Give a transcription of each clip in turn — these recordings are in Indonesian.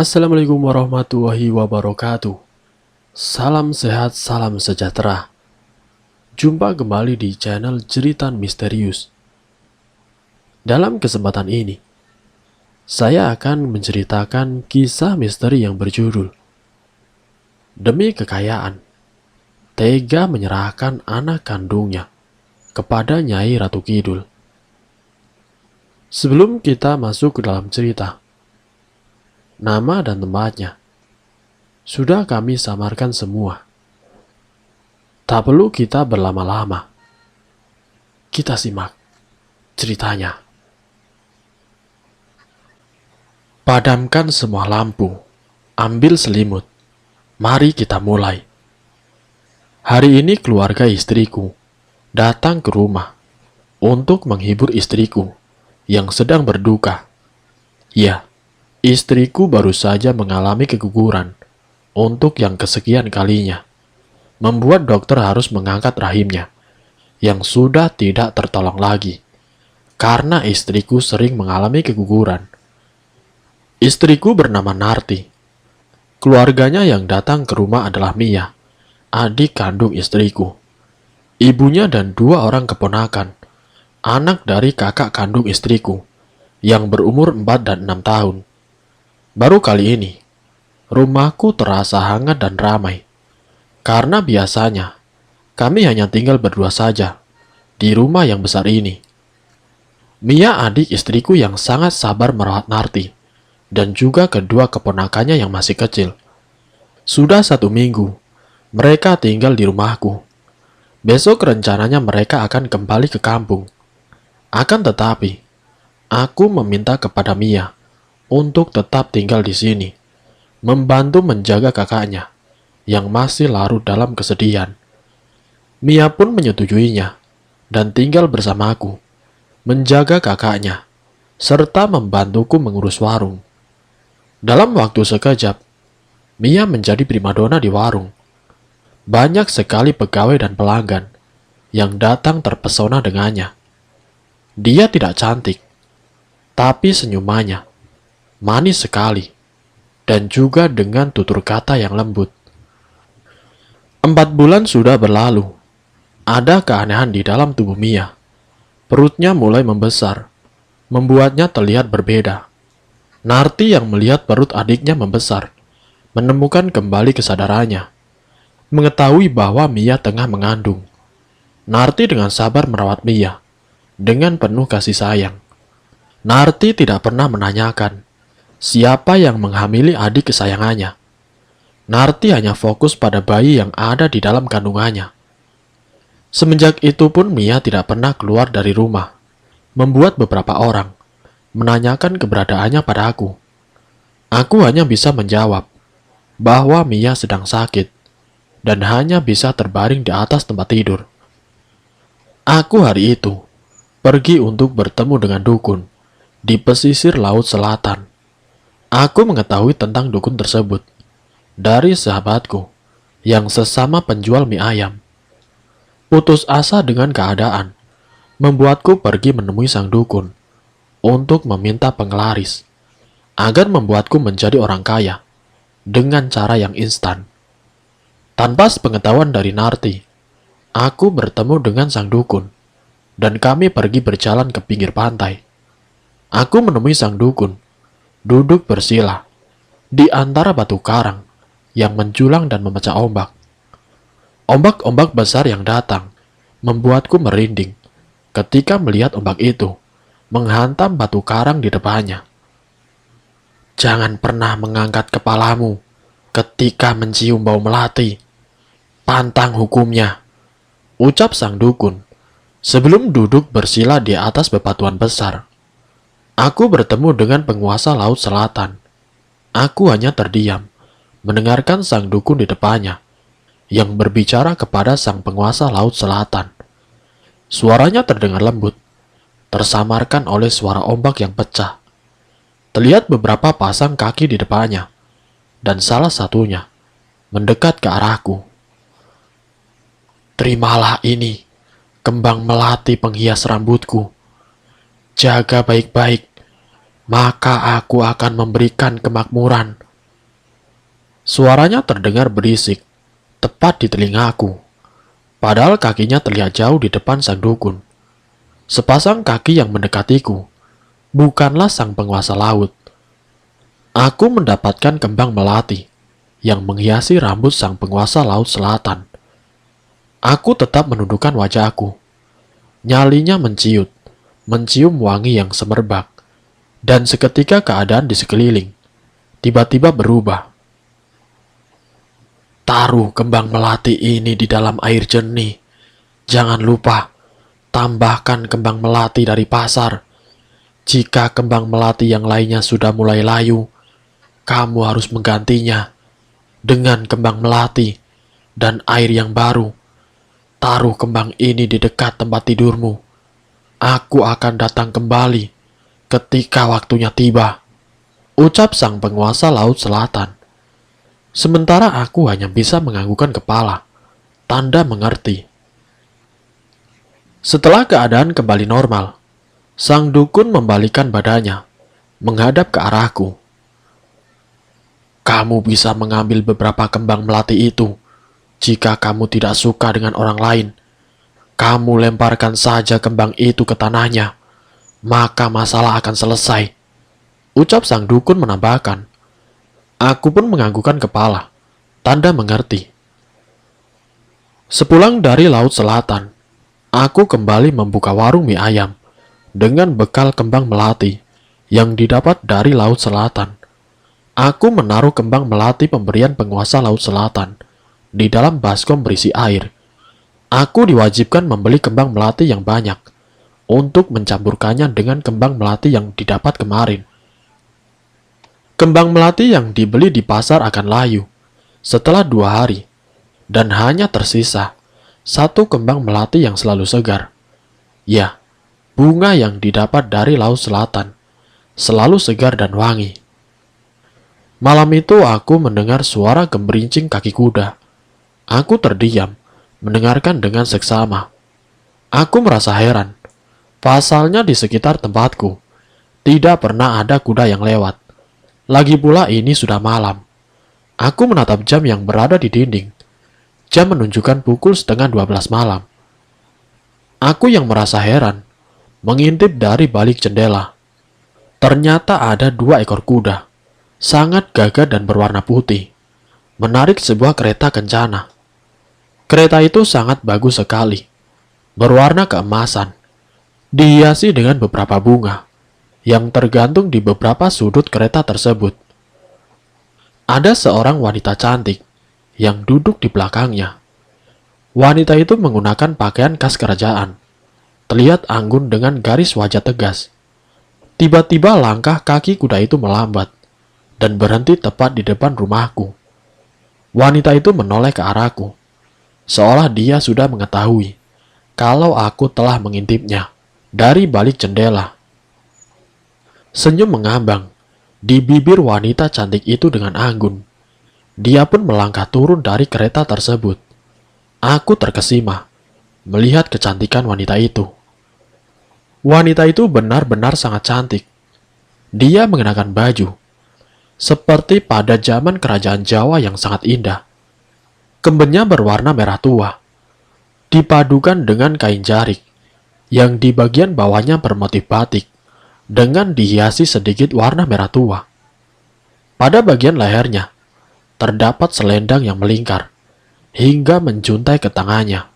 Assalamualaikum warahmatullahi wabarakatuh. Salam sehat, salam sejahtera. Jumpa kembali di channel Jeritan Misterius. Dalam kesempatan ini, saya akan menceritakan kisah misteri yang berjudul Demi Kekayaan, tega menyerahkan anak kandungnya kepada Nyai Ratu Kidul. Sebelum kita masuk ke dalam cerita, nama dan tempatnya sudah kami samarkan semua. Tak perlu kita berlama-lama. Kita simak ceritanya. Padamkan semua lampu. Ambil selimut. Mari kita mulai. Hari ini keluarga istriku datang ke rumah untuk menghibur istriku yang sedang berduka. Ya, istriku baru saja mengalami keguguran untuk yang kesekian kalinya, membuat dokter harus mengangkat rahimnya yang sudah tidak tertolong lagi karena istriku sering mengalami keguguran. Istriku bernama Narti. Keluarganya yang datang ke rumah adalah Mia, adik kandung istriku, ibunya dan 2 orang keponakan, anak dari kakak kandung istriku yang berumur 4 dan 6 tahun. Baru kali ini rumahku terasa hangat dan ramai, karena biasanya kami hanya tinggal berdua saja di rumah yang besar ini. Mia adik istriku yang sangat sabar merawat Narti, dan juga kedua keponakannya yang masih kecil. Sudah 1 minggu mereka tinggal di rumahku. Besok rencananya mereka akan kembali ke kampung. Akan tetapi, aku meminta kepada Mia untuk tetap tinggal di sini, membantu menjaga kakaknya yang masih larut dalam kesedihan. Mia pun menyetujuinya dan tinggal bersamaku, menjaga kakaknya, serta membantuku mengurus warung. Dalam waktu sekejap, Mia menjadi primadona di warung. Banyak sekali pegawai dan pelanggan yang datang terpesona dengannya. Dia tidak cantik, tapi senyumannya manis sekali, dan juga dengan tutur kata yang lembut. 4 bulan sudah berlalu. Ada keanehan di dalam tubuh Mia. Perutnya mulai membesar, membuatnya terlihat berbeda. Narti yang melihat perut adiknya membesar, menemukan kembali kesadarannya, mengetahui bahwa Mia tengah mengandung. Narti dengan sabar merawat Mia, dengan penuh kasih sayang. Narti tidak pernah menanyakan siapa yang menghamili adik kesayangannya. Narti hanya fokus pada bayi yang ada di dalam kandungannya. Semenjak itu pun Mia tidak pernah keluar dari rumah, membuat beberapa orang menanyakan keberadaannya pada aku. Aku hanya bisa menjawab bahwa Mia sedang sakit dan hanya bisa terbaring di atas tempat tidur. Aku hari itu pergi untuk bertemu dengan dukun di pesisir laut selatan. Aku mengetahui tentang dukun tersebut dari sahabatku yang sesama penjual mie ayam. Putus asa dengan keadaan membuatku pergi menemui sang dukun untuk meminta penglaris agar membuatku menjadi orang kaya dengan cara yang instan. Tanpa sepengetahuan dari Narti, aku bertemu dengan sang dukun dan kami pergi berjalan ke pinggir pantai. Aku menemui sang dukun duduk bersila di antara batu karang yang menjulang dan memecah ombak. Ombak-ombak besar yang datang membuatku merinding ketika melihat ombak itu menghantam batu karang di depannya. Jangan pernah mengangkat kepalamu ketika mencium bau melati. Pantang hukumnya, ucap sang dukun sebelum duduk bersila di atas bebatuan besar. Aku bertemu dengan penguasa laut selatan. Aku hanya terdiam, mendengarkan sang dukun di depannya, yang berbicara kepada sang penguasa laut selatan. Suaranya terdengar lembut, tersamarkan oleh suara ombak yang pecah. Terlihat beberapa pasang kaki di depannya, dan salah satunya mendekat ke arahku. Terimalah ini, kembang melati penghias rambutku. Jaga baik-baik, maka aku akan memberikan kemakmuran Suaranya terdengar berisik, tepat di telingaku. Padahal kakinya terlihat jauh di depan sang dukun. Sepasang kaki yang mendekatiku, bukanlah sang penguasa laut. Aku mendapatkan kembang melati yang menghiasi rambut sang penguasa laut selatan. Aku tetap menundukkan wajahku. Nyalinya mencium wangi yang semerbak, dan seketika keadaan di sekeliling tiba-tiba berubah. Taruh kembang melati ini di dalam air jernih. Jangan lupa, tambahkan kembang melati dari pasar. Jika kembang melati yang lainnya sudah mulai layu, kamu harus menggantinya dengan kembang melati dan air yang baru. Taruh kembang ini di dekat tempat tidurmu. Aku akan datang kembali ketika waktunya tiba, ucap sang penguasa laut selatan. Sementara aku hanya bisa menganggukkan kepala, tanda mengerti. Setelah keadaan kembali normal, sang dukun membalikkan badannya, menghadap ke arahku. Kamu bisa mengambil beberapa kembang melati itu. Jika kamu tidak suka dengan orang lain, kamu lemparkan saja kembang itu ke tanahnya, maka masalah akan selesai, ucap sang dukun menambahkan. Aku pun menganggukkan kepala, tanda mengerti. Sepulang dari Laut Selatan, aku kembali membuka warung mie ayam dengan bekal kembang melati yang didapat dari Laut Selatan. Aku menaruh kembang melati pemberian penguasa Laut Selatan di dalam baskom berisi air. Aku diwajibkan membeli kembang melati yang banyak untuk mencampurkannya dengan kembang melati yang didapat kemarin. Kembang melati yang dibeli di pasar akan layu setelah 2 hari, dan hanya tersisa 1 kembang melati yang selalu segar. Ya, bunga yang didapat dari Laut Selatan selalu segar dan wangi. Malam itu aku mendengar suara gemerincing kaki kuda. Aku terdiam, mendengarkan dengan seksama. Aku merasa heran. Pasalnya di sekitar tempatku tidak pernah ada kuda yang lewat. Lagi pula ini sudah malam. Aku menatap jam yang berada di dinding. Jam menunjukkan pukul 11:30 malam. Aku yang merasa heran, mengintip dari balik jendela. Ternyata ada 2 ekor kuda, sangat gagah dan berwarna putih, menarik sebuah kereta kencana. Kereta itu sangat bagus sekali, berwarna keemasan, dihiasi dengan beberapa bunga yang tergantung di beberapa sudut kereta tersebut. Ada seorang wanita cantik yang duduk di belakangnya. Wanita itu menggunakan pakaian khas kerajaan, terlihat anggun dengan garis wajah tegas. Tiba-tiba langkah kaki kuda itu melambat dan berhenti tepat di depan rumahku. Wanita itu menoleh ke arahku, seolah dia sudah mengetahui kalau aku telah mengintipnya dari balik jendela. Senyum mengambang di bibir wanita cantik itu dengan anggun. Dia pun melangkah turun dari kereta tersebut. Aku terkesima melihat kecantikan wanita itu. Wanita itu benar-benar sangat cantik. Dia mengenakan baju seperti pada zaman kerajaan Jawa yang sangat indah. Kembennya berwarna merah tua, dipadukan dengan kain jarik yang di bagian bawahnya bermotif batik dengan dihiasi sedikit warna merah tua. Pada bagian lehernya, terdapat selendang yang melingkar hingga menjuntai ke tangannya.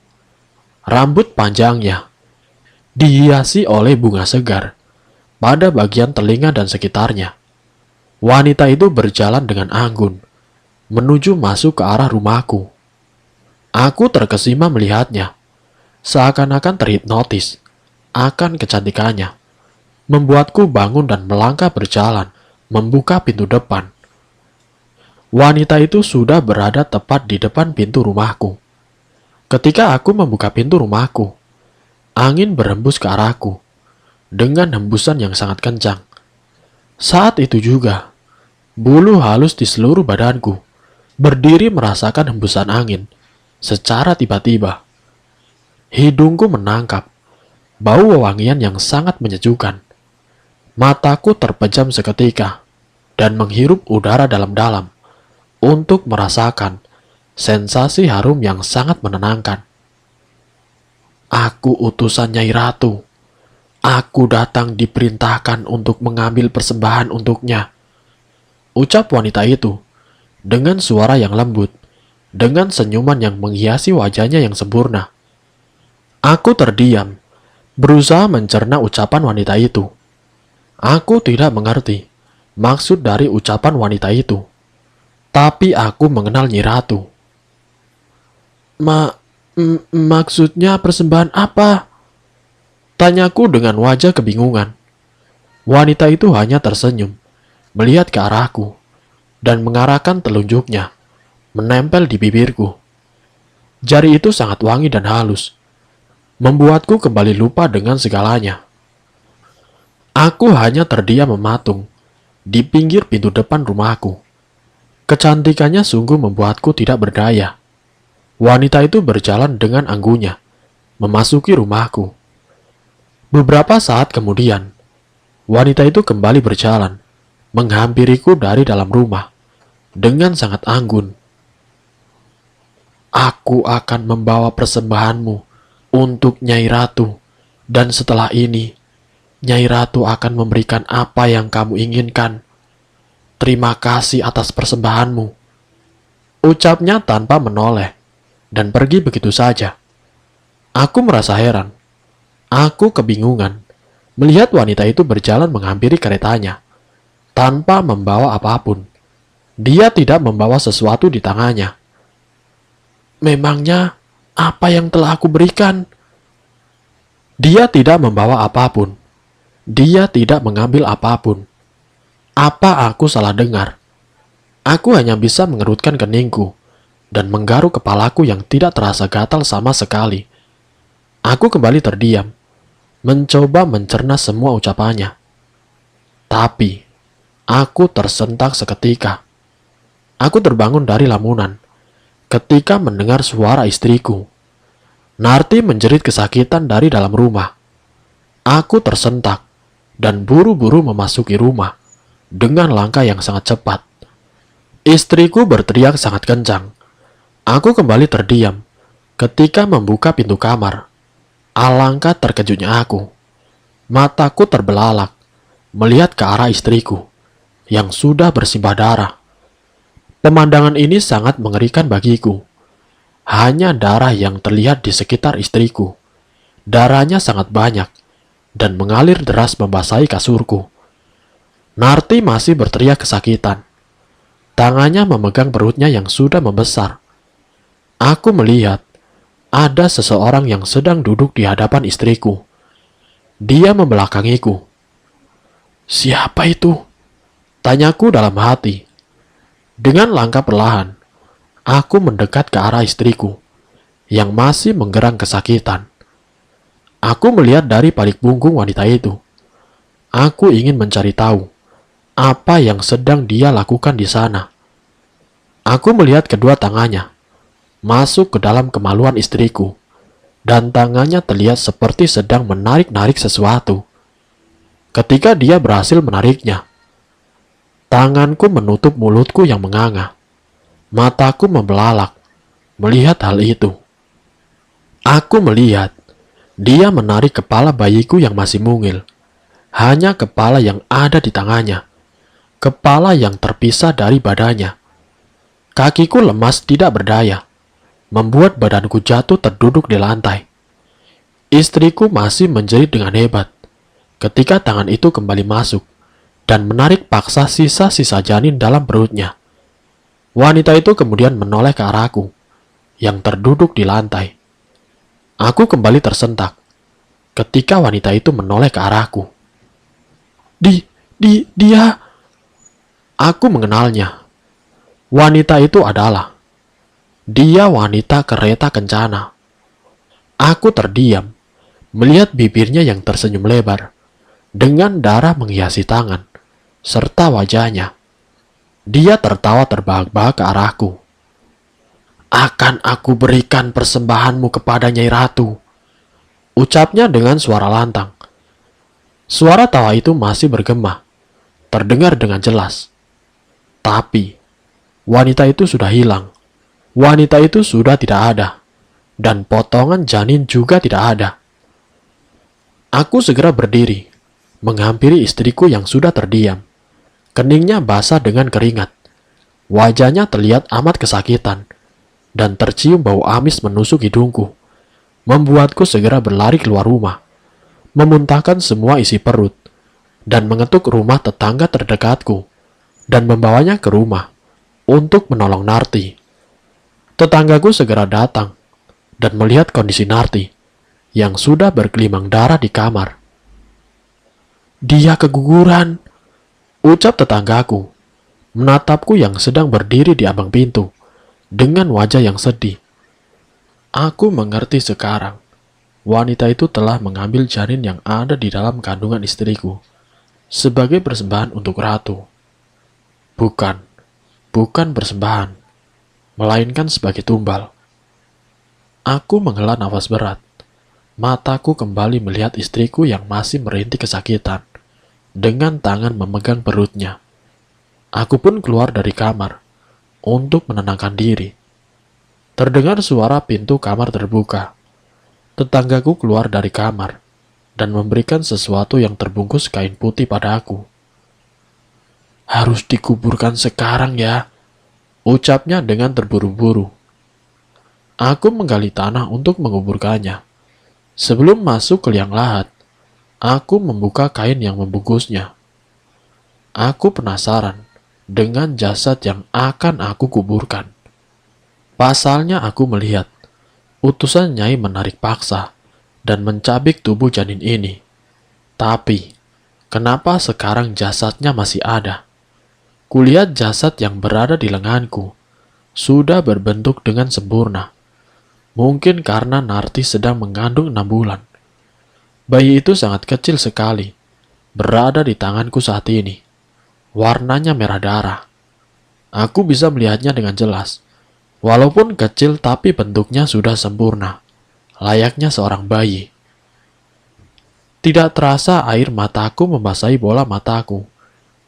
Rambut panjangnya dihiasi oleh bunga segar pada bagian telinga dan sekitarnya. Wanita itu berjalan dengan anggun, menuju masuk ke arah rumahku. Aku terkesima melihatnya, seakan-akan terhipnotis akan kecantikannya. Membuatku bangun dan melangkah berjalan, membuka pintu depan. Wanita itu sudah berada tepat di depan pintu rumahku. Ketika aku membuka pintu rumahku, angin berhembus ke arahku dengan hembusan yang sangat kencang. Saat itu juga, bulu halus di seluruh badanku berdiri merasakan hembusan angin secara tiba-tiba. Hidungku menangkap bau wewangian yang sangat menyejukkan. Mataku terpejam seketika dan menghirup udara dalam-dalam untuk merasakan sensasi harum yang sangat menenangkan. Aku utusan Nyai Ratu. Aku datang diperintahkan untuk mengambil persembahan untuknya, ucap wanita itu dengan suara yang lembut, dengan senyuman yang menghiasi wajahnya yang sempurna. Aku terdiam, berusaha mencerna ucapan wanita itu. Aku tidak mengerti maksud dari ucapan wanita itu, tapi aku mengenal Nyi Ratu. Maksudnya persembahan apa? Tanyaku dengan wajah kebingungan. Wanita itu hanya tersenyum, melihat ke arahku, dan mengarahkan telunjuknya, menempel di bibirku. Jari itu sangat wangi dan halus, membuatku kembali lupa dengan segalanya. Aku hanya terdiam mematung di pinggir pintu depan rumahku. Kecantikannya sungguh membuatku tidak berdaya. Wanita itu berjalan dengan anggunya, memasuki rumahku. Beberapa saat kemudian, wanita itu kembali berjalan, menghampiriku dari dalam rumah, dengan sangat anggun. Aku akan membawa persembahanmu untuk Nyai Ratu, dan setelah ini, Nyai Ratu akan memberikan apa yang kamu inginkan. Terima kasih atas persembahanmu, ucapnya tanpa menoleh, dan pergi begitu saja. Aku merasa heran. Aku kebingungan melihat wanita itu berjalan menghampiri keretanya tanpa membawa apapun. Dia tidak membawa sesuatu di tangannya. Memangnya apa yang telah aku berikan? Dia tidak membawa apapun. Dia tidak mengambil apapun. Apa aku salah dengar? Aku hanya bisa mengerutkan keningku dan menggaruk kepalaku yang tidak terasa gatal sama sekali. Aku kembali terdiam, mencoba mencerna semua ucapannya. Tapi, aku tersentak seketika. Aku terbangun dari lamunan ketika mendengar suara istriku. Narti menjerit kesakitan dari dalam rumah. Aku tersentak dan buru-buru memasuki rumah dengan langkah yang sangat cepat. Istriku berteriak sangat kencang. Aku kembali terdiam ketika membuka pintu kamar. Alangkah terkejutnya aku. Mataku terbelalak melihat ke arah istriku yang sudah bersimbah darah. Pemandangan ini sangat mengerikan bagiku. Hanya darah yang terlihat di sekitar istriku. Darahnya sangat banyak dan mengalir deras membasahi kasurku. Narti masih berteriak kesakitan. Tangannya memegang perutnya yang sudah membesar. Aku melihat ada seseorang yang sedang duduk di hadapan istriku. Dia membelakangiku. Siapa itu? Tanyaku dalam hati. Dengan langkah perlahan, aku mendekat ke arah istriku yang masih menggerang kesakitan. Aku melihat dari balik punggung wanita itu. Aku ingin mencari tahu apa yang sedang dia lakukan di sana. Aku melihat kedua tangannya masuk ke dalam kemaluan istriku, dan tangannya terlihat seperti sedang menarik-narik sesuatu. Ketika dia berhasil menariknya, tanganku menutup mulutku yang menganga. Mataku membelalak melihat hal itu. Aku melihat dia menarik kepala bayiku yang masih mungil. Hanya kepala yang ada di tangannya. Kepala yang terpisah dari badannya. Kakiku lemas tidak berdaya, membuat badanku jatuh terduduk di lantai. Istriku masih menjerit dengan hebat ketika tangan itu kembali masuk dan menarik paksa sisa-sisa janin dalam perutnya. Wanita itu kemudian menoleh ke arahku yang terduduk di lantai. Aku kembali tersentak ketika wanita itu menoleh ke arahku. Dia... Aku mengenalnya. Wanita itu adalah dia wanita kereta kencana. Aku terdiam, melihat bibirnya yang tersenyum lebar, dengan darah menghiasi tangan, serta wajahnya. Dia tertawa terbahak-bahak ke arahku. Akan aku berikan persembahanmu kepada Nyai Ratu, ucapnya dengan suara lantang. Suara tawa itu masih bergema, terdengar dengan jelas. Tapi, wanita itu sudah hilang. Wanita itu sudah tidak ada. Dan potongan janin juga tidak ada. Aku segera berdiri, menghampiri istriku yang sudah terdiam. Keningnya basah dengan keringat. Wajahnya terlihat amat kesakitan, dan tercium bau amis menusuk hidungku, membuatku segera berlari keluar rumah, memuntahkan semua isi perut, dan mengetuk rumah tetangga terdekatku, dan membawanya ke rumah untuk menolong Narti. Tetanggaku segera datang, dan melihat kondisi Narti, yang sudah bergelimang darah di kamar. "Dia keguguran," ucap tetanggaku, menatapku yang sedang berdiri di ambang pintu, dengan wajah yang sedih. Aku mengerti sekarang. Wanita itu telah mengambil janin yang ada di dalam kandungan istriku, sebagai persembahan untuk ratu. Bukan persembahan, melainkan sebagai tumbal. Aku menghela nafas berat. Mataku kembali melihat istriku yang masih merintih kesakitan, dengan tangan memegang perutnya. Aku pun keluar dari kamar untuk menenangkan diri. Terdengar suara pintu kamar terbuka. Tetanggaku keluar dari kamar dan memberikan sesuatu yang terbungkus kain putih pada aku. "Harus dikuburkan sekarang ya," ucapnya dengan terburu-buru. Aku menggali tanah untuk menguburkannya. Sebelum masuk ke liang lahat, aku membuka kain yang membungkusnya. Aku penasaran dengan jasad yang akan aku kuburkan. Pasalnya aku melihat utusan Nyai menarik paksa dan mencabik tubuh janin ini. Tapi, kenapa sekarang jasadnya masih ada? Kulihat jasad yang berada di lenganku sudah berbentuk dengan sempurna. Mungkin karena Narti sedang mengandung 6 bulan. Bayi itu sangat kecil sekali, berada di tanganku saat ini. Warnanya merah darah. Aku bisa melihatnya dengan jelas. Walaupun kecil tapi bentuknya sudah sempurna, layaknya seorang bayi. Tidak terasa air mataku membasahi bola mataku,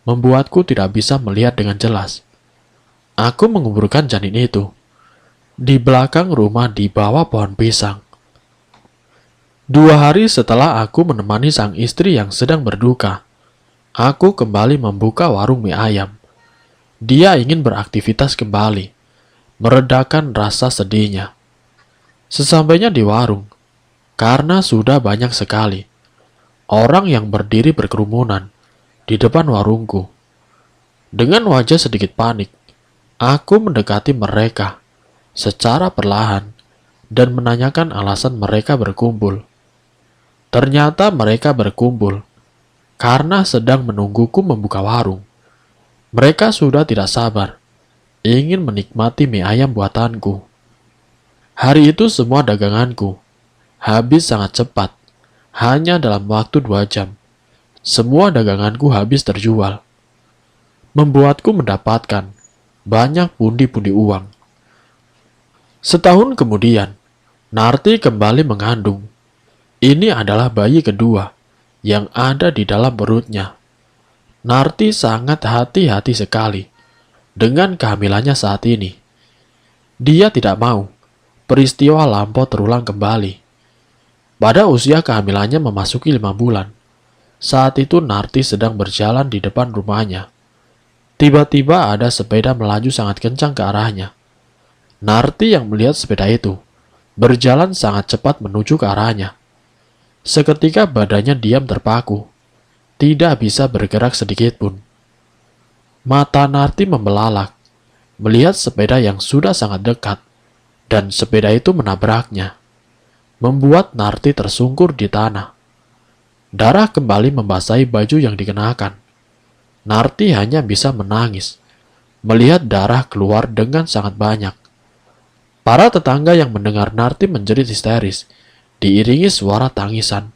membuatku tidak bisa melihat dengan jelas. Aku menguburkan janin itu di belakang rumah di bawah pohon pisang. 2 hari setelah aku menemani sang istri yang sedang berduka, aku kembali membuka warung mie ayam. Dia ingin beraktivitas kembali, meredakan rasa sedihnya. Sesampainya di warung, karena sudah banyak sekali orang yang berdiri berkerumunan di depan warungku. Dengan wajah sedikit panik, aku mendekati mereka secara perlahan dan menanyakan alasan mereka berkumpul. Ternyata mereka berkumpul karena sedang menungguku membuka warung. Mereka sudah tidak sabar, ingin menikmati mie ayam buatanku. Hari itu semua daganganku habis sangat cepat, hanya dalam waktu 2 jam. Semua daganganku habis terjual, membuatku mendapatkan banyak pundi-pundi uang. Setahun kemudian, Narti kembali mengandung. Ini adalah bayi kedua yang ada di dalam perutnya. Narti sangat hati-hati sekali dengan kehamilannya saat ini. Dia tidak mau peristiwa lampau terulang kembali. Pada usia kehamilannya memasuki 5 bulan, saat itu Narti sedang berjalan di depan rumahnya. Tiba-tiba ada sepeda melaju sangat kencang ke arahnya. Narti yang melihat sepeda itu berjalan sangat cepat menuju ke arahnya. Seketika badannya diam terpaku, tidak bisa bergerak sedikit pun. Mata Narti membelalak, melihat sepeda yang sudah sangat dekat, dan sepeda itu menabraknya, membuat Narti tersungkur di tanah. Darah kembali membasahi baju yang dikenakan. Narti hanya bisa menangis, melihat darah keluar dengan sangat banyak. Para tetangga yang mendengar Narti menjerit histeris, diiringi suara tangisan,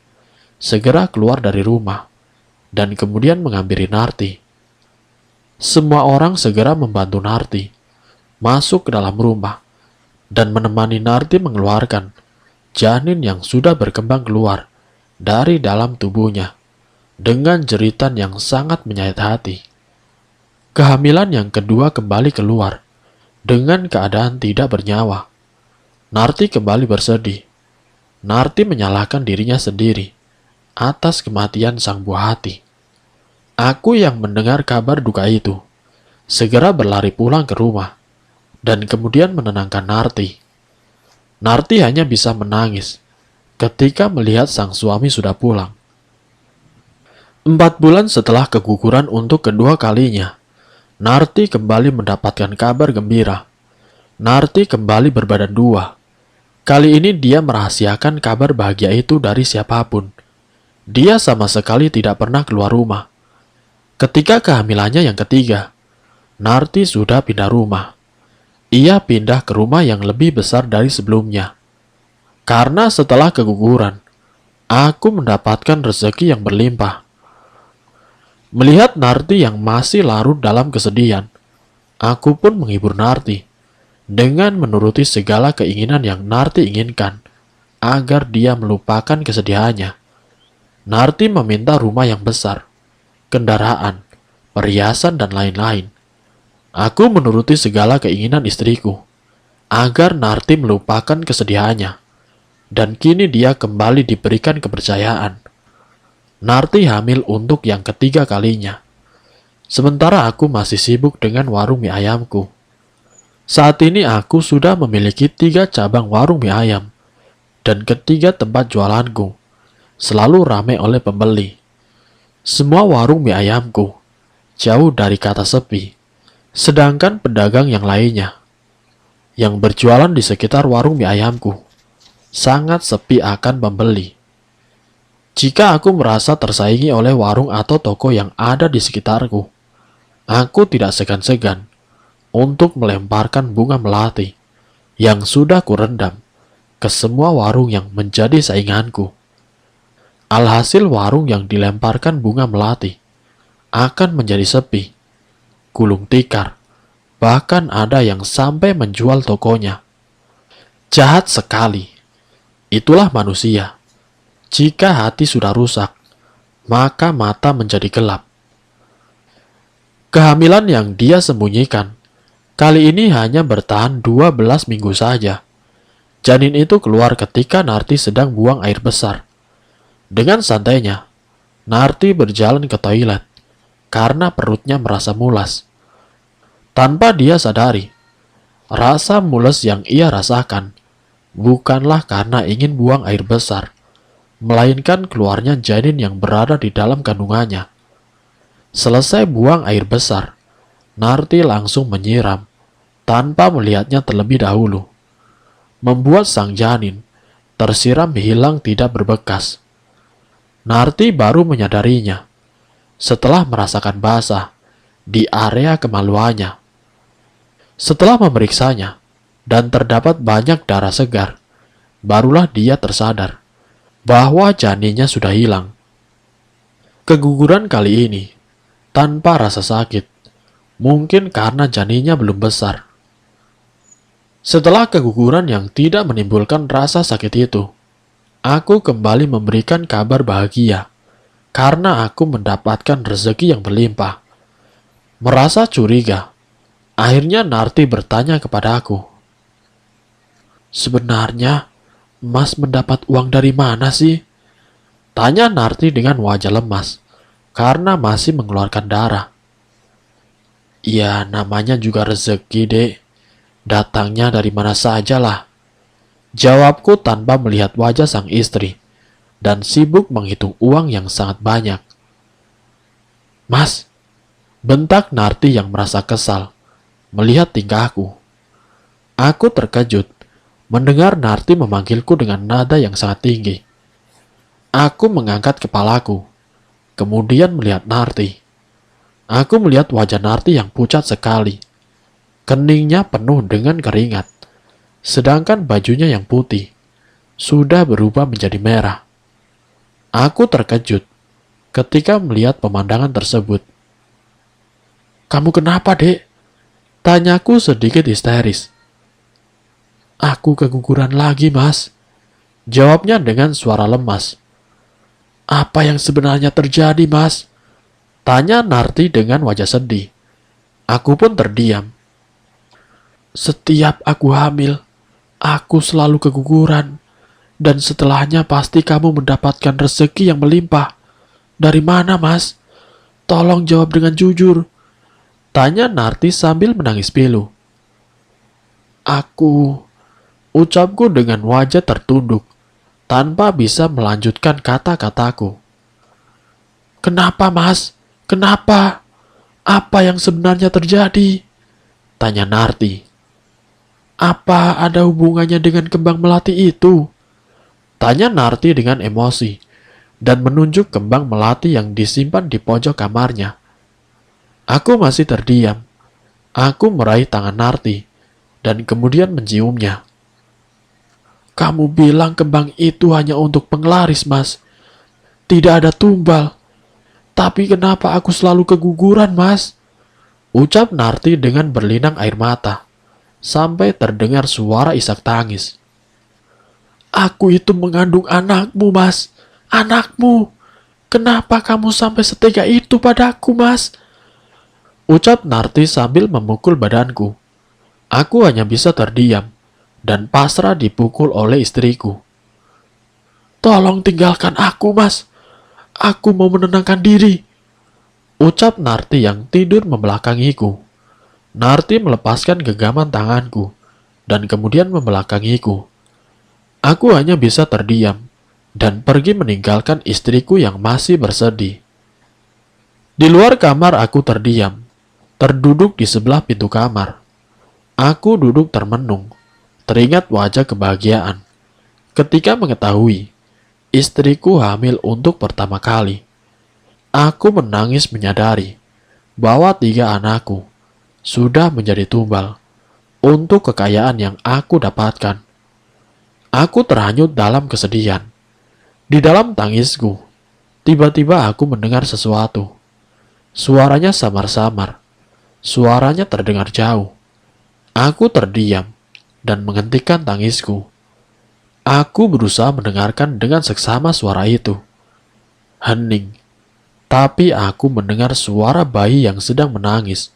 segera keluar dari rumah, dan kemudian menghampiri Narti. Semua orang segera membantu Narti masuk ke dalam rumah, dan menemani Narti mengeluarkan janin yang sudah berkembang keluar dari dalam tubuhnya, dengan jeritan yang sangat menyayat hati. Kehamilan yang kedua kembali keluar dengan keadaan tidak bernyawa. Narti kembali bersedih. Narti menyalahkan dirinya sendiri atas kematian sang buah hati. Aku yang mendengar kabar duka itu segera berlari pulang ke rumah dan kemudian menenangkan Narti. Narti hanya bisa menangis ketika melihat sang suami sudah pulang. 4 bulan setelah keguguran untuk kedua kalinya, Narti kembali mendapatkan kabar gembira. Narti kembali berbadan 2. Kali ini dia merahasiakan kabar bahagia itu dari siapapun. Dia sama sekali tidak pernah keluar rumah. Ketika kehamilannya yang ketiga, Narti sudah pindah rumah. Ia pindah ke rumah yang lebih besar dari sebelumnya. Karena setelah keguguran, aku mendapatkan rezeki yang berlimpah. Melihat Narti yang masih larut dalam kesedihan, aku pun menghibur Narti dengan menuruti segala keinginan yang Narti inginkan agar dia melupakan kesedihannya. Narti meminta rumah yang besar, kendaraan, perhiasan, dan lain-lain. Aku menuruti segala keinginan istriku agar Narti melupakan kesedihannya, dan kini dia kembali diberikan kepercayaan. Narti hamil untuk yang ketiga kalinya. Sementara aku masih sibuk dengan warung mie ayamku. Saat ini aku sudah memiliki 3 cabang warung mie ayam, dan ketiga tempat jualanku selalu ramai oleh pembeli. Semua warung mie ayamku jauh dari kata sepi, sedangkan pedagang yang lainnya yang berjualan di sekitar warung mie ayamku sangat sepi akan pembeli. Jika aku merasa tersaingi oleh warung atau toko yang ada di sekitarku, aku tidak segan-segan untuk melemparkan bunga melati yang sudah kurendam ke semua warung yang menjadi sainganku. Alhasil warung yang dilemparkan bunga melati akan menjadi sepi, gulung tikar, bahkan ada yang sampai menjual tokonya. Jahat sekali. Itulah manusia. Jika hati sudah rusak, maka mata menjadi gelap. Kehamilan yang dia sembunyikan kali ini hanya bertahan 12 minggu saja. Janin itu keluar ketika Narti sedang buang air besar. Dengan santainya, Narti berjalan ke toilet karena perutnya merasa mulas. Tanpa dia sadari, rasa mules yang ia rasakan bukanlah karena ingin buang air besar, melainkan keluarnya janin yang berada di dalam kandungannya. Selesai buang air besar, Narti langsung menyiram tanpa melihatnya terlebih dahulu, membuat sang janin tersiram hilang tidak berbekas. Narti baru menyadarinya setelah merasakan basah di area kemaluannya. Setelah memeriksanya dan terdapat banyak darah segar, barulah dia tersadar bahwa janinnya sudah hilang. Keguguran kali ini tanpa rasa sakit, mungkin karena janinnya belum besar. Setelah keguguran yang tidak menimbulkan rasa sakit itu, aku kembali memberikan kabar bahagia karena aku mendapatkan rezeki yang berlimpah. Merasa curiga, akhirnya Narti bertanya kepada aku, "Sebenarnya Mas mendapat uang dari mana sih?" Tanya Narti dengan wajah lemas karena masih mengeluarkan darah. "Ya, namanya juga rezeki, Dek. Datangnya dari mana saja lah," jawabku tanpa melihat wajah sang istri dan sibuk menghitung uang yang sangat banyak. "Mas," bentak Narti yang merasa kesal melihat tingkahku. Aku terkejut mendengar Narti memanggilku dengan nada yang sangat tinggi. Aku mengangkat kepalaku, kemudian melihat Narti. Aku melihat wajah Narti yang pucat sekali. Keningnya penuh dengan keringat, sedangkan bajunya yang putih sudah berubah menjadi merah. Aku terkejut ketika melihat pemandangan tersebut. "Kamu kenapa, Dek?" Tanyaku sedikit histeris. "Aku keguguran lagi, Mas," jawabnya dengan suara lemas. "Apa yang sebenarnya terjadi, Mas?" Tanya Narti dengan wajah sedih. Aku pun terdiam. Setiap aku hamil, aku selalu keguguran. Dan setelahnya pasti kamu mendapatkan rezeki yang melimpah. Dari mana, Mas? Tolong jawab dengan jujur. Tanya Narti sambil menangis pilu. Aku, ucapku dengan wajah tertunduk, tanpa bisa melanjutkan kata-kataku. Kenapa, Mas? Kenapa? Apa yang sebenarnya terjadi? Tanya Narti. Apa ada hubungannya dengan kembang melati itu? Tanya Narti dengan emosi, dan menunjuk kembang melati yang disimpan di pojok kamarnya. Aku masih terdiam. Aku meraih tangan Narti, dan kemudian menciumnya. Kamu bilang kembang itu hanya untuk penglaris, Mas. Tidak ada tumbal. Tapi kenapa aku selalu keguguran, Mas? Ucap Narti dengan berlinang air mata, sampai terdengar suara isak tangis. Aku itu mengandung anakmu, Mas. Anakmu. Kenapa kamu sampai setega itu padaku, Mas? Ucap Narti sambil memukul badanku. Aku hanya bisa terdiam dan pasrah dipukul oleh istriku. Tolong tinggalkan aku, Mas. Aku mau menenangkan diri. Ucap Narti yang tidur membelakangiku. Narti melepaskan genggaman tanganku dan kemudian membelakangiku. Aku hanya bisa terdiam dan pergi meninggalkan istriku yang masih bersedih. Di luar kamar aku terdiam, terduduk di sebelah pintu kamar. Aku duduk termenung, teringat wajah kebahagiaan ketika mengetahui istriku hamil untuk pertama kali. Aku menangis menyadari bahwa 3 anakku sudah menjadi tumbal untuk kekayaan yang aku dapatkan. Aku terhanyut dalam kesedihan. Di dalam tangisku, tiba-tiba aku mendengar sesuatu. Suaranya samar-samar. Suaranya terdengar jauh. Aku terdiam dan menghentikan tangisku. Aku berusaha mendengarkan dengan seksama suara itu. Hening. Tapi aku mendengar suara bayi yang sedang menangis.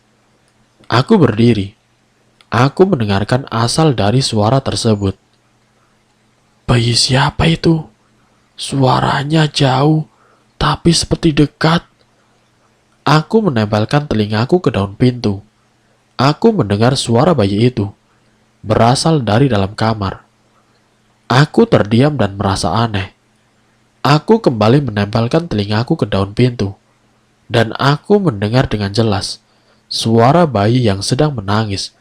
Aku berdiri. Aku mendengarkan asal dari suara tersebut. Bayi siapa itu? Suaranya jauh, tapi seperti dekat. Aku menempelkan telingaku ke daun pintu. Aku mendengar suara bayi itu berasal dari dalam kamar. Aku terdiam dan merasa aneh. Aku kembali menempelkan telingaku ke daun pintu, dan aku mendengar dengan jelas suara bayi yang sedang menangis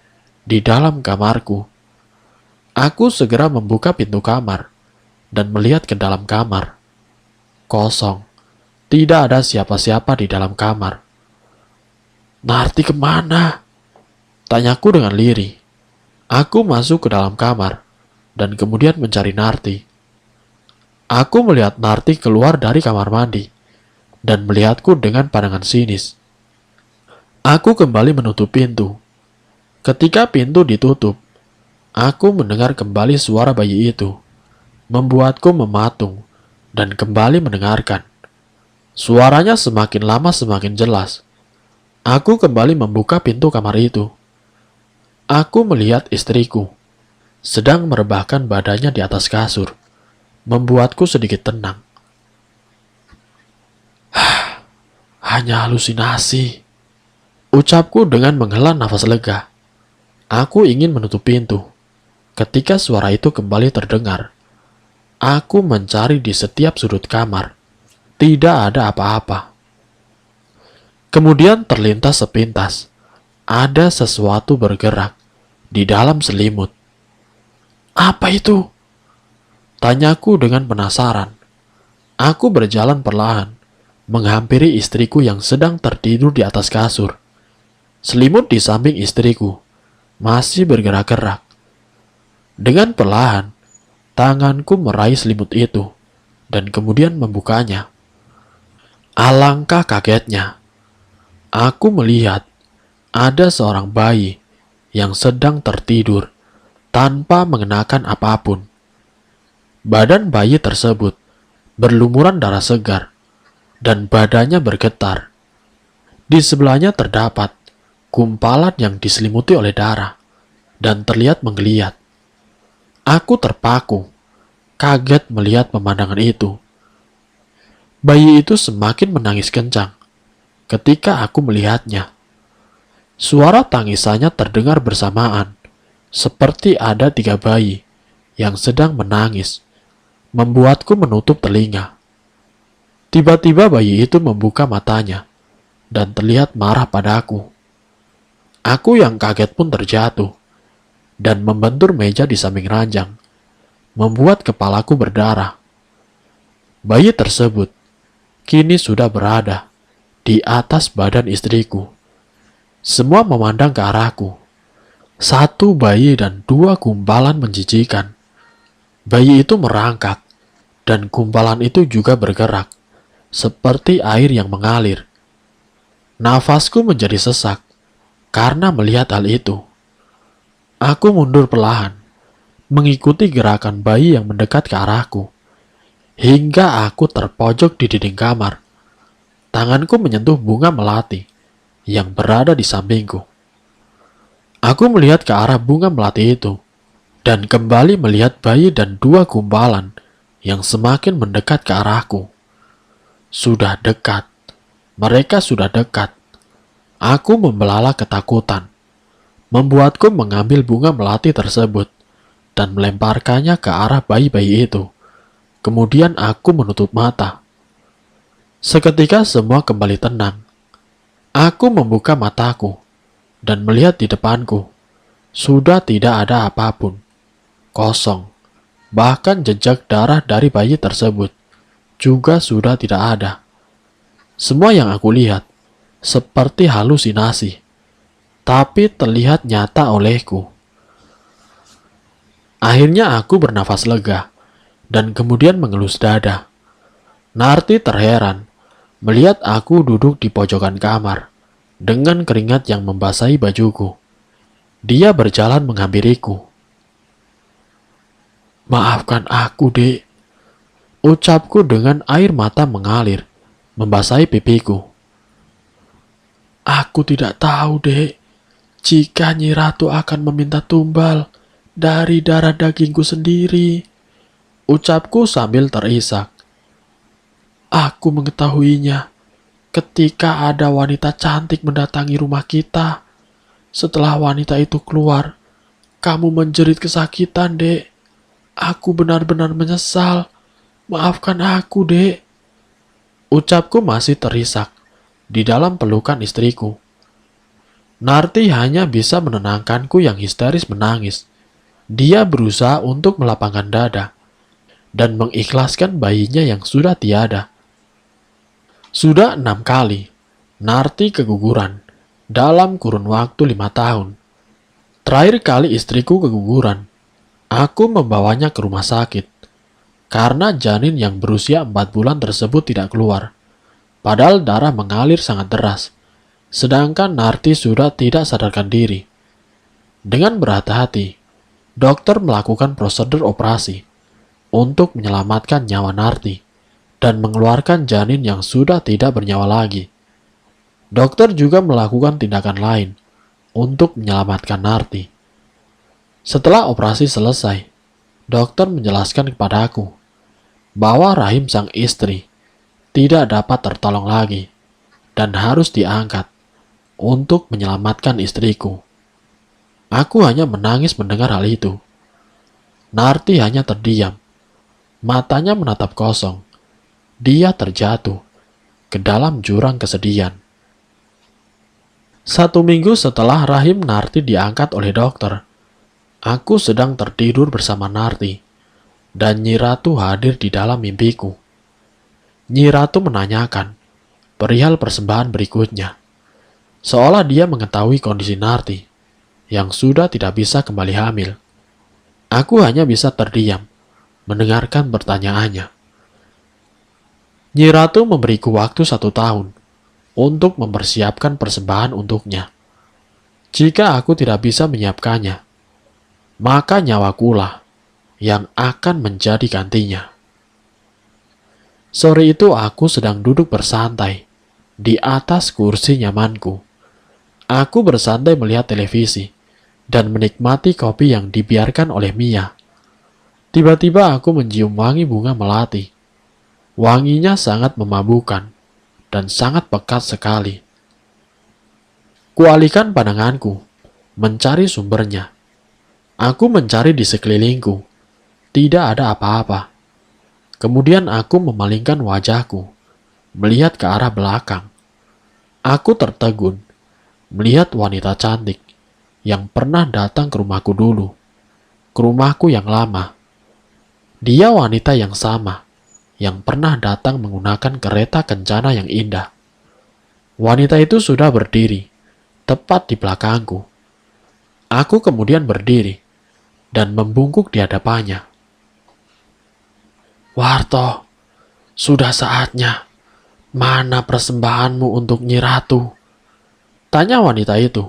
di dalam kamarku. Aku segera membuka pintu kamar dan melihat ke dalam kamar. Kosong. Tidak ada siapa-siapa di dalam kamar. Narti kemana? Tanyaku dengan lirih. Aku masuk ke dalam kamar dan kemudian mencari Narti. Aku melihat Narti keluar dari kamar mandi dan melihatku dengan pandangan sinis. Aku kembali menutup pintu. Ketika pintu ditutup, aku mendengar kembali suara bayi itu, membuatku mematung dan kembali mendengarkan. Suaranya semakin lama semakin jelas. Aku kembali membuka pintu kamar itu. Aku melihat istriku sedang merebahkan badannya di atas kasur, membuatku sedikit tenang. Hanya halusinasi, ucapku dengan menghela nafas lega. Aku ingin menutup pintu. Ketika suara itu kembali terdengar, aku mencari di setiap sudut kamar. Tidak ada apa-apa. Kemudian terlintas sepintas. Ada sesuatu bergerak di dalam selimut. Apa itu? Tanyaku dengan penasaran. Aku berjalan perlahan, menghampiri istriku yang sedang tertidur di atas kasur. Selimut di samping istriku masih bergerak-gerak. Dengan perlahan, tanganku meraih selimut itu dan kemudian membukanya. Alangkah kagetnya, aku melihat ada seorang bayi yang sedang tertidur tanpa mengenakan apapun. Badan bayi tersebut berlumuran darah segar dan badannya bergetar. Di sebelahnya terdapat gumpalan yang diselimuti oleh darah dan terlihat menggeliat. Aku terpaku, kaget melihat pemandangan itu. Bayi itu semakin menangis kencang ketika aku melihatnya. Suara tangisannya terdengar bersamaan, seperti ada 3 bayi yang sedang menangis, membuatku menutup telinga. Tiba-tiba bayi itu membuka matanya dan terlihat marah padaku. Aku yang kaget pun terjatuh dan membentur meja di samping ranjang, membuat kepalaku berdarah. Bayi tersebut kini sudah berada di atas badan istriku. Semua memandang ke arahku. 1 bayi dan 2 gumpalan menjijikan. Bayi itu merangkak, dan gumpalan itu juga bergerak, seperti air yang mengalir. Nafasku menjadi sesak karena melihat hal itu. Aku mundur perlahan, mengikuti gerakan bayi yang mendekat ke arahku, hingga aku terpojok di dinding kamar. Tanganku menyentuh bunga melati yang berada di sampingku. Aku melihat ke arah bunga melati itu, dan kembali melihat bayi dan 2 gumpalan yang semakin mendekat ke arahku. Sudah dekat. Mereka sudah dekat. Aku membelalak ketakutan, membuatku mengambil bunga melati tersebut dan melemparkannya ke arah bayi-bayi itu. Kemudian aku menutup mata. Seketika semua kembali tenang. Aku membuka mataku dan melihat di depanku. Sudah tidak ada apapun. Kosong. Bahkan jejak darah dari bayi tersebut juga sudah tidak ada. Semua yang aku lihat seperti halusinasi, tapi terlihat nyata olehku. Akhirnya aku bernafas lega dan kemudian mengelus dada. Narti terheran melihat aku duduk di pojokan kamar dengan keringat yang membasahi bajuku. Dia berjalan menghampiriku. "Maafkan aku, Dek," ucapku dengan air mata mengalir, membasahi pipiku. "Aku tidak tahu, Dek, jika Nyi Ratu akan meminta tumbal dari darah dagingku sendiri," ucapku sambil terisak. "Aku mengetahuinya ketika ada wanita cantik mendatangi rumah kita. Setelah wanita itu keluar, kamu menjerit kesakitan, Dek. Aku benar-benar menyesal. Maafkan aku, Dek." Ucapku masih terisak di dalam pelukan istriku. Narti hanya bisa menenangkanku yang histeris menangis. Dia berusaha untuk melapangkan dada dan mengikhlaskan bayinya yang sudah tiada. Sudah 6 kali Narti keguguran dalam kurun waktu 5 tahun. Terakhir kali istriku keguguran, aku membawanya ke rumah sakit karena janin yang berusia 4 bulan tersebut tidak keluar. Padahal darah mengalir sangat deras, sedangkan Narti sudah tidak sadarkan diri. Dengan berhati-hati, dokter melakukan prosedur operasi untuk menyelamatkan nyawa Narti dan mengeluarkan janin yang sudah tidak bernyawa lagi. Dokter juga melakukan tindakan lain untuk menyelamatkan Narti. Setelah operasi selesai, dokter menjelaskan kepadaku bahwa rahim sang istri tidak dapat tertolong lagi dan harus diangkat untuk menyelamatkan istriku. Aku hanya menangis mendengar hal itu. Narti hanya terdiam, matanya menatap kosong. Dia terjatuh ke dalam jurang kesedihan. 1 minggu setelah rahim Narti diangkat oleh dokter, aku sedang tertidur bersama Narti, dan Nyi Ratu hadir di dalam mimpiku. Nyi Ratu menanyakan perihal persembahan berikutnya, seolah dia mengetahui kondisi Narti yang sudah tidak bisa kembali hamil. Aku hanya bisa terdiam, mendengarkan pertanyaannya. Nyi Ratu memberiku waktu 1 tahun untuk mempersiapkan persembahan untuknya. Jika aku tidak bisa menyiapkannya, maka nyawakulah yang akan menjadi gantinya. Sore itu aku sedang duduk bersantai di atas kursi nyamanku. Aku bersantai melihat televisi dan menikmati kopi yang dibiarkan oleh Mia. Tiba-tiba aku mencium wangi bunga melati. Wanginya sangat memabukkan dan sangat pekat sekali. Kualihkan pandanganku, mencari sumbernya. Aku mencari di sekelilingku. Tidak ada apa-apa. Kemudian aku memalingkan wajahku, melihat ke arah belakang. Aku tertegun, melihat wanita cantik yang pernah datang ke rumahku dulu. Ke rumahku yang lama. Dia wanita yang sama, yang pernah datang menggunakan kereta kencana yang indah. Wanita itu sudah berdiri, tepat di belakangku. Aku kemudian berdiri, dan membungkuk di hadapannya. "Warto, sudah saatnya. Mana persembahanmu untuk Nyi Ratu?" tanya wanita itu.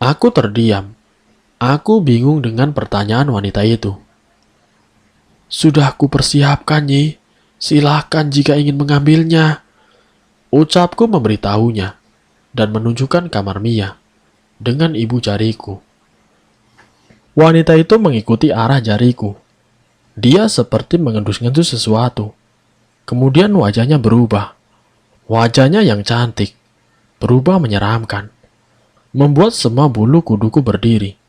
Aku terdiam. Aku bingung dengan pertanyaan wanita itu. "Sudah kupersiapkan, Nyi. Silahkan jika ingin mengambilnya," ucapku memberitahunya dan menunjukkan kamar Mia dengan ibu jariku. Wanita itu mengikuti arah jariku. Dia seperti mengendus-ngendus sesuatu. Kemudian wajahnya berubah. Wajahnya yang cantik berubah menyeramkan, membuat semua bulu kuduku berdiri.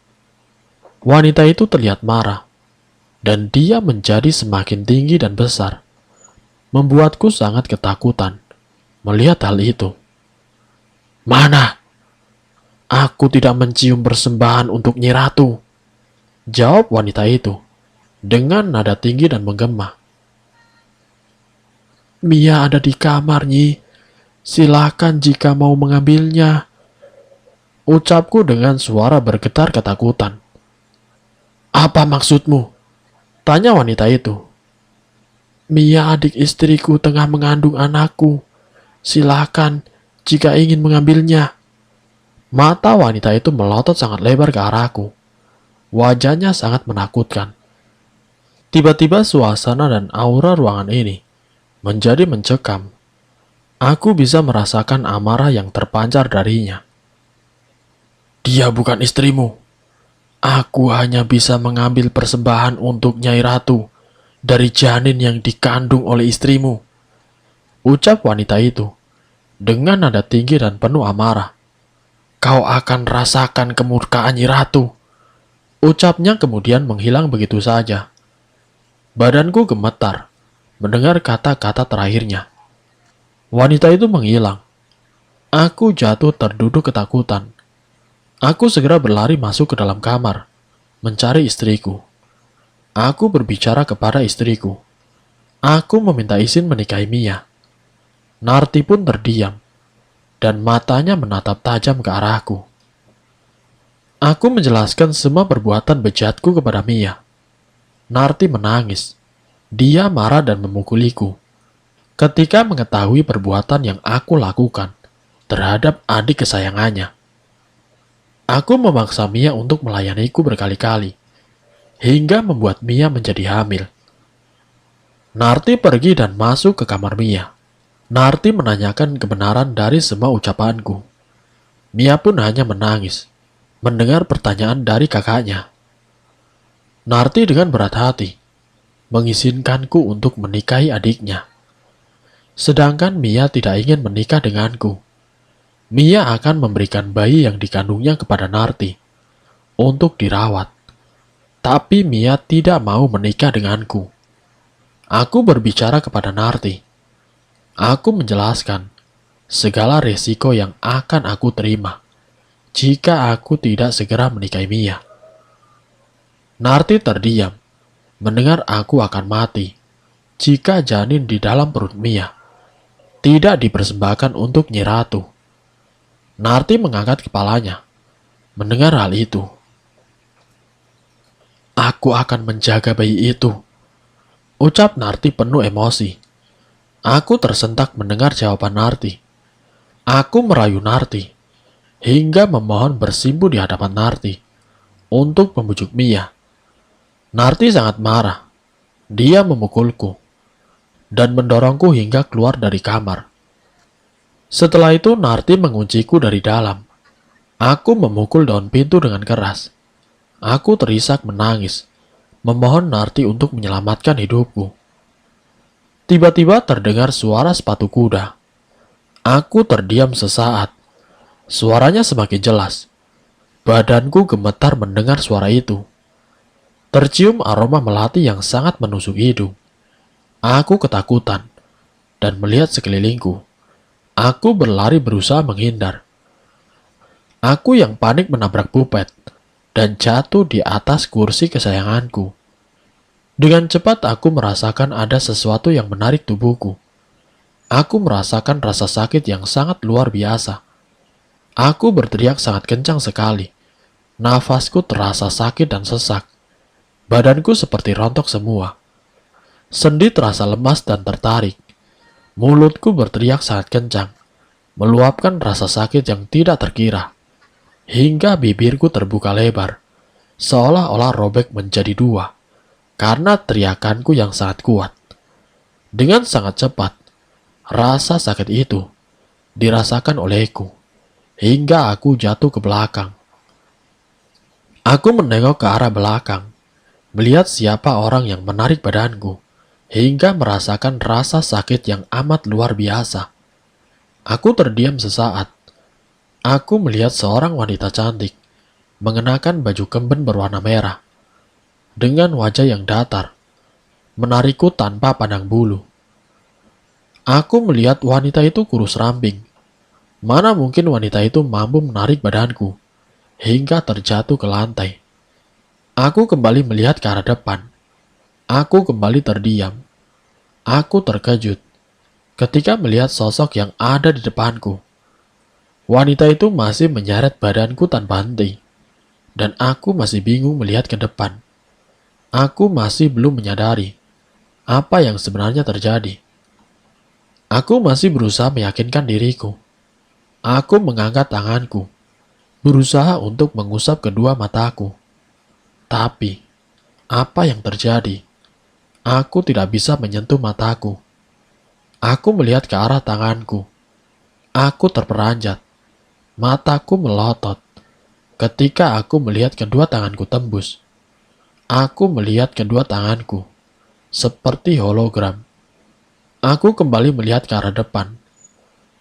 Wanita itu terlihat marah, dan dia menjadi semakin tinggi dan besar, membuatku sangat ketakutan melihat hal itu. "Mana? Aku tidak mencium persembahan untuk Nyi Ratu," jawab wanita itu dengan nada tinggi dan menggema. "Mia ada di kamar, Nyi. Silakan jika mau mengambilnya," ucapku dengan suara bergetar ketakutan. "Apa maksudmu?" tanya wanita itu. "Mia adik istriku tengah mengandung anakku. Silakan jika ingin mengambilnya." Mata wanita itu melotot sangat lebar ke arahku. Wajahnya sangat menakutkan. Tiba-tiba suasana dan aura ruangan ini menjadi mencekam. Aku bisa merasakan amarah yang terpancar darinya. "Dia bukan istrimu. Aku hanya bisa mengambil persembahan untuk Nyai Ratu dari janin yang dikandung oleh istrimu," ucap wanita itu dengan nada tinggi dan penuh amarah. "Kau akan rasakan kemurkaan Nyi Ratu," ucapnya kemudian menghilang begitu saja. Badanku gemetar mendengar kata-kata terakhirnya. Wanita itu menghilang. Aku jatuh terduduk ketakutan. Aku segera berlari masuk ke dalam kamar, mencari istriku. Aku berbicara kepada istriku. Aku meminta izin menikahi Mia. Narti pun terdiam, dan matanya menatap tajam ke arahku. Aku menjelaskan semua perbuatan bejatku kepada Mia. Narti menangis. Dia marah dan memukuliku ketika mengetahui perbuatan yang aku lakukan terhadap adik kesayangannya. Aku memaksa Mia untuk melayaniku berkali-kali, hingga membuat Mia menjadi hamil. Narti pergi dan masuk ke kamar Mia. Narti menanyakan kebenaran dari semua ucapanku. Mia pun hanya menangis mendengar pertanyaan dari kakaknya. Narti dengan berat hati mengizinkanku untuk menikahi adiknya. Sedangkan Mia tidak ingin menikah denganku. Mia akan memberikan bayi yang dikandungnya kepada Narti untuk dirawat. Tapi Mia tidak mau menikah denganku. Aku berbicara kepada Narti. Aku menjelaskan segala resiko yang akan aku terima jika aku tidak segera menikahi Mia. Narti terdiam mendengar aku akan mati jika janin di dalam perut Mia tidak dipersembahkan untuk Nyi Ratu. Narti mengangkat kepalanya mendengar hal itu. "Aku akan menjaga bayi itu," ucap Narti penuh emosi. Aku tersentak mendengar jawaban Narti. Aku merayu Narti hingga memohon bersimpu di hadapan Narti untuk membujuk Mia. Narti sangat marah. Dia memukulku dan mendorongku hingga keluar dari kamar. Setelah itu Narti mengunciku dari dalam. Aku memukul daun pintu dengan keras. Aku terisak menangis, memohon Narti untuk menyelamatkan hidupku. Tiba-tiba terdengar suara sepatu kuda. Aku terdiam sesaat. Suaranya semakin jelas. Badanku gemetar mendengar suara itu. Tercium aroma melati yang sangat menusuk hidung. Aku ketakutan dan melihat sekelilingku. Aku berlari berusaha menghindar. Aku yang panik menabrak Pupet dan jatuh di atas kursi kesayanganku. Dengan cepat aku merasakan ada sesuatu yang menarik tubuhku. Aku merasakan rasa sakit yang sangat luar biasa. Aku berteriak sangat kencang sekali. Nafasku terasa sakit dan sesak. Badanku seperti rontok semua. Sendi terasa lemas dan tertarik. Mulutku berteriak sangat kencang, meluapkan rasa sakit yang tidak terkira. Hingga bibirku terbuka lebar, seolah-olah robek menjadi dua, karena teriakanku yang sangat kuat. Dengan sangat cepat, rasa sakit itu dirasakan olehku, hingga aku jatuh ke belakang. Aku menengok ke arah belakang, melihat siapa orang yang menarik badanku, hingga merasakan rasa sakit yang amat luar biasa. Aku terdiam sesaat. Aku melihat seorang wanita cantik, mengenakan baju kemben berwarna merah, dengan wajah yang datar, menarikku tanpa pandang bulu. Aku melihat wanita itu kurus ramping. Mana mungkin wanita itu mampu menarik badanku, hingga terjatuh ke lantai. Aku kembali melihat ke arah depan. Aku kembali terdiam. Aku terkejut ketika melihat sosok yang ada di depanku. Wanita itu masih menyeret badanku tanpa henti, dan aku masih bingung melihat ke depan. Aku masih belum menyadari apa yang sebenarnya terjadi. Aku masih berusaha meyakinkan diriku. Aku mengangkat tanganku, berusaha untuk mengusap kedua mataku. Tapi, apa yang terjadi? Aku tidak bisa menyentuh mataku. Aku melihat ke arah tanganku. Aku terperanjat. Mataku melotot ketika aku melihat kedua tanganku tembus. Aku melihat kedua tanganku seperti hologram. Aku kembali melihat ke arah depan,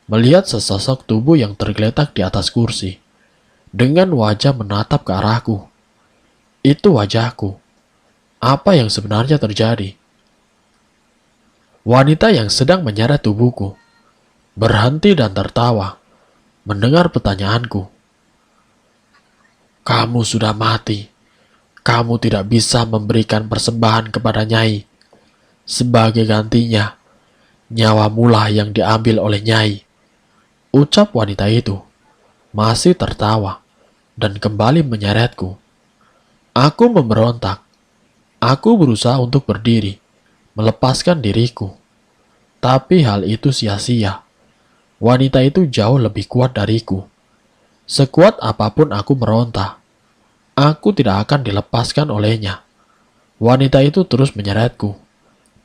melihat sesosok tubuh yang tergeletak di atas kursi, dengan wajah menatap ke arahku. Itu wajahku. Apa yang sebenarnya terjadi? Wanita yang sedang menyeret tubuhku berhenti dan tertawa mendengar pertanyaanku. Kamu sudah mati. Kamu tidak bisa memberikan persembahan kepada Nyai. Sebagai gantinya, nyawamulah yang diambil oleh Nyai. Ucap wanita itu, masih tertawa, dan kembali menyeretku. Aku memberontak. Aku berusaha untuk berdiri, melepaskan diriku. Tapi hal itu sia-sia. Wanita itu jauh lebih kuat dariku. Sekuat apapun aku meronta, aku tidak akan dilepaskan olehnya. Wanita itu terus menyeretku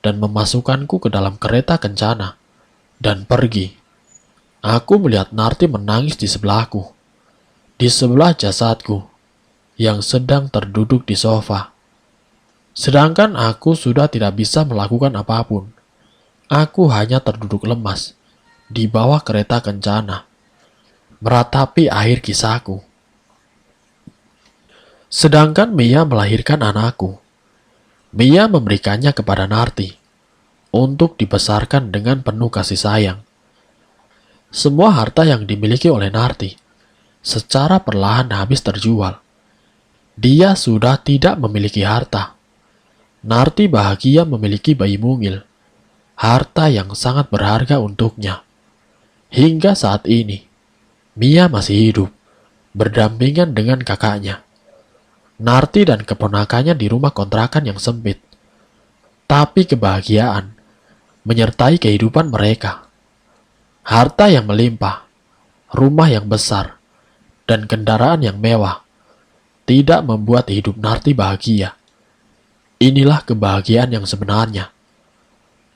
dan memasukkanku ke dalam kereta kencana dan pergi. Aku melihat Narti menangis di sebelahku, di sebelah jasadku yang sedang terduduk di sofa. Sedangkan aku sudah tidak bisa melakukan apapun. Aku hanya terduduk lemas di bawah kereta kencana, meratapi akhir kisahku. Sedangkan Mia melahirkan anakku. Mia memberikannya kepada Narti untuk dibesarkan dengan penuh kasih sayang. Semua harta yang dimiliki oleh Narti secara perlahan habis terjual. Dia sudah tidak memiliki harta. Narti bahagia memiliki bayi mungil, harta yang sangat berharga untuknya. Hingga saat ini, Mia masih hidup, berdampingan dengan kakaknya. Narti dan keponakannya di rumah kontrakan yang sempit. Tapi kebahagiaan menyertai kehidupan mereka. Harta yang melimpah, rumah yang besar, dan kendaraan yang mewah tidak membuat hidup Narti bahagia. Inilah kebahagiaan yang sebenarnya.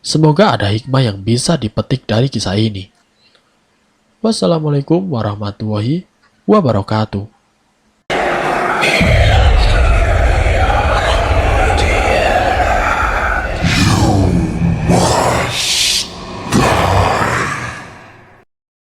Semoga ada hikmah yang bisa dipetik dari kisah ini. Wassalamualaikum warahmatullahi wabarakatuh.